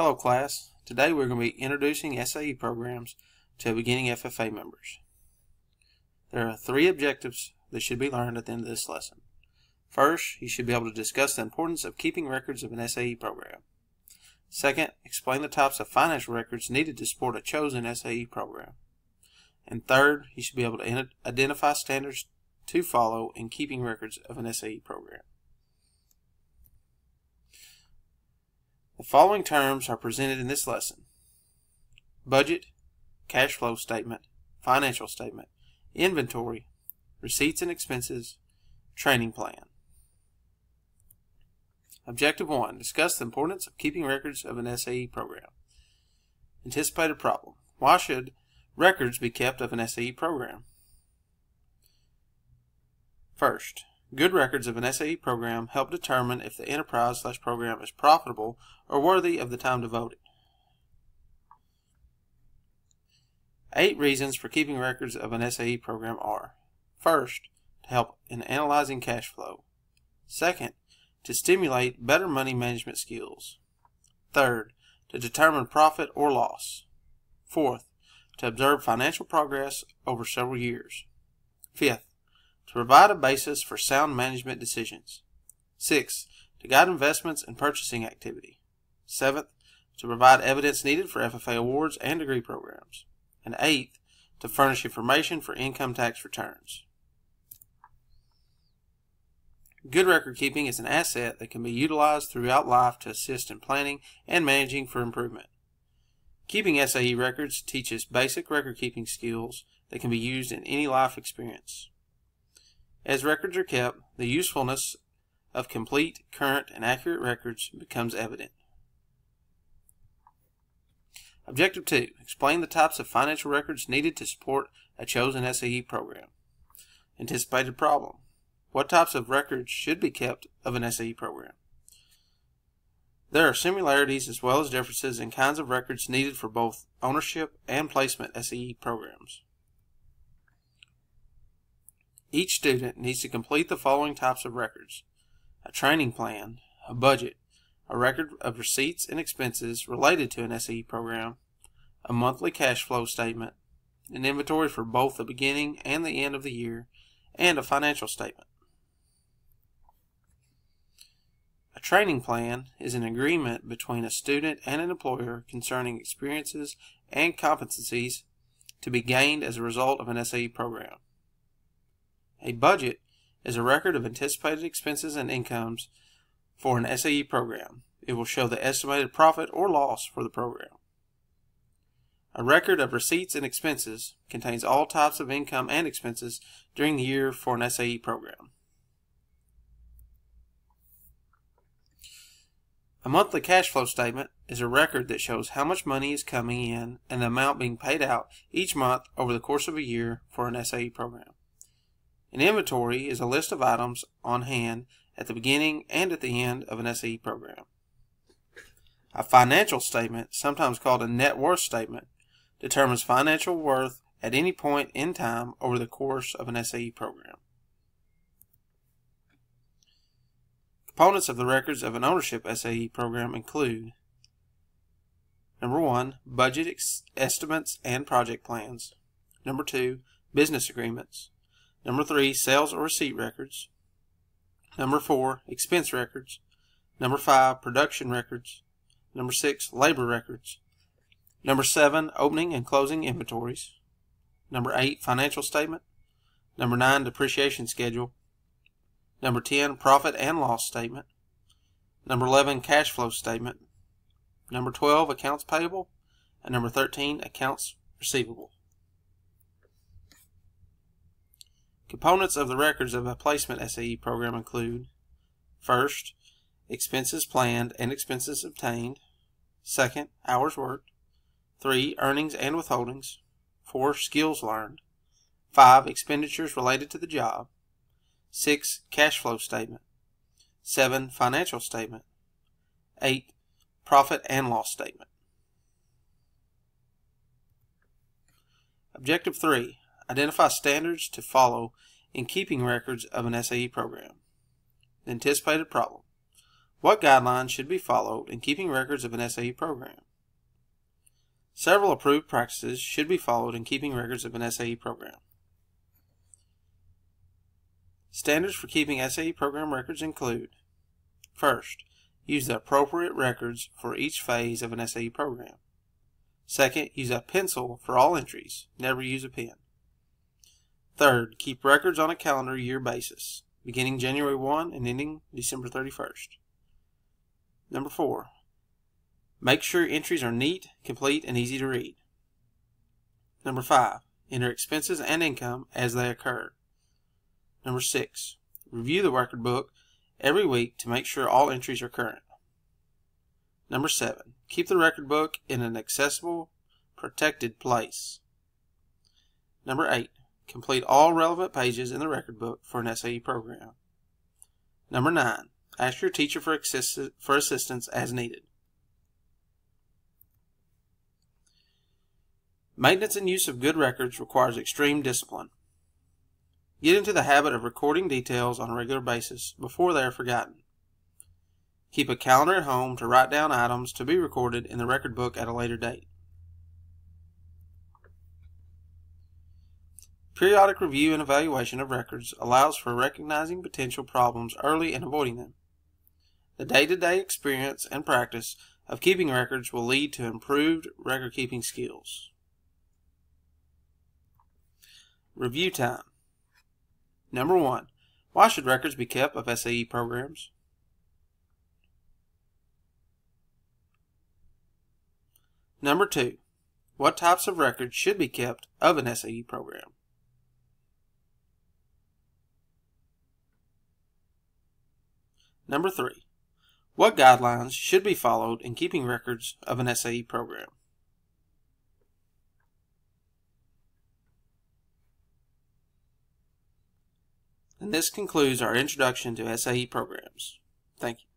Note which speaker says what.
Speaker 1: Hello class, today we're going to be introducing SAE programs to beginning FFA members. There are 3 objectives that should be learned at the end of this lesson. First, you should be able to discuss the importance of keeping records of an SAE program. Second, explain the types of financial records needed to support a chosen SAE program. And third, you should be able to identify standards to follow in keeping records of an SAE program. The following terms are presented in this lesson: budget, cash flow statement, financial statement, inventory, receipts and expenses, training plan. Objective 1. Discuss the importance of keeping records of an SAE program. Anticipated problem. Why should records be kept of an SAE program? First, good records of an SAE program help determine if the enterprise/program is profitable or worthy of the time devoted. 8 reasons for keeping records of an SAE program are: first, to help in analyzing cash flow. Second, to stimulate better money management skills. Third, to determine profit or loss. Fourth, to observe financial progress over several years. Fifth, to provide a basis for sound management decisions. Sixth, to guide investments and purchasing activity. Seventh, to provide evidence needed for FFA awards and degree programs. And eighth, to furnish information for income tax returns. Good record keeping is an asset that can be utilized throughout life to assist in planning and managing for improvement. Keeping SAE records teaches basic record keeping skills that can be used in any life experience. As records are kept, the usefulness of complete, current, and accurate records becomes evident. Objective 2. Explain the types of financial records needed to support a chosen SAE program. Anticipated problem. What types of records should be kept of an SAE program? There are similarities as well as differences in kinds of records needed for both ownership and placement SAE programs. Each student needs to complete the following types of records: a training plan, a budget, a record of receipts and expenses related to an SAE program, a monthly cash flow statement, an inventory for both the beginning and the end of the year, and a financial statement. A training plan is an agreement between a student and an employer concerning experiences and competencies to be gained as a result of an SAE program. A budget is a record of anticipated expenses and incomes for an SAE program. It will show the estimated profit or loss for the program. A record of receipts and expenses contains all types of income and expenses during the year for an SAE program. A monthly cash flow statement is a record that shows how much money is coming in and the amount being paid out each month over the course of a year for an SAE program. An inventory is a list of items on hand at the beginning and at the end of an SAE program. A financial statement, sometimes called a net worth statement, determines financial worth at any point in time over the course of an SAE program. Components of the records of an ownership SAE program include: number 1, budget estimates and project plans. Number 2, business agreements. Number 3, sales or receipt records. Number 4, expense records. Number 5, production records. Number 6, labor records. Number 7, opening and closing inventories. Number 8, financial statement. Number 9, depreciation schedule. Number 10, profit and loss statement. Number 11, cash flow statement. Number 12, accounts payable. And number 13, accounts receivable. Components of the records of a placement SAE program include: first, expenses planned and expenses obtained. Second, hours worked. 3, earnings and withholdings. 4, skills learned. 5, expenditures related to the job. 6, cash flow statement. 7, financial statement. 8, profit and loss statement. Objective 3. Identify standards to follow in keeping records of an SAE program. The anticipated problem. What guidelines should be followed in keeping records of an SAE program? Several approved practices should be followed in keeping records of an SAE program. Standards for keeping SAE program records include: first, use the appropriate records for each phase of an SAE program. Second, use a pencil for all entries. Never use a pen. Third, keep records on a calendar year basis, beginning January 1 and ending December 31st. Number 4, make sure entries are neat, complete, and easy to read. Number 5, enter expenses and income as they occur. Number 6, review the record book every week to make sure all entries are current. Number 7, keep the record book in an accessible, protected place. Number 8, complete all relevant pages in the record book for an SAE program. Number 9, ask your teacher for assistance as needed. Maintenance and use of good records requires extreme discipline. Get into the habit of recording details on a regular basis before they are forgotten. Keep a calendar at home to write down items to be recorded in the record book at a later date. Periodic review and evaluation of records allows for recognizing potential problems early and avoiding them. The day-to-day experience and practice of keeping records will lead to improved record-keeping skills. Review time. Number 1, why should records be kept of SAE programs? Number 2, what types of records should be kept of an SAE program? Number 3, what guidelines should be followed in keeping records of an SAE program? And this concludes our introduction to SAE programs. Thank you.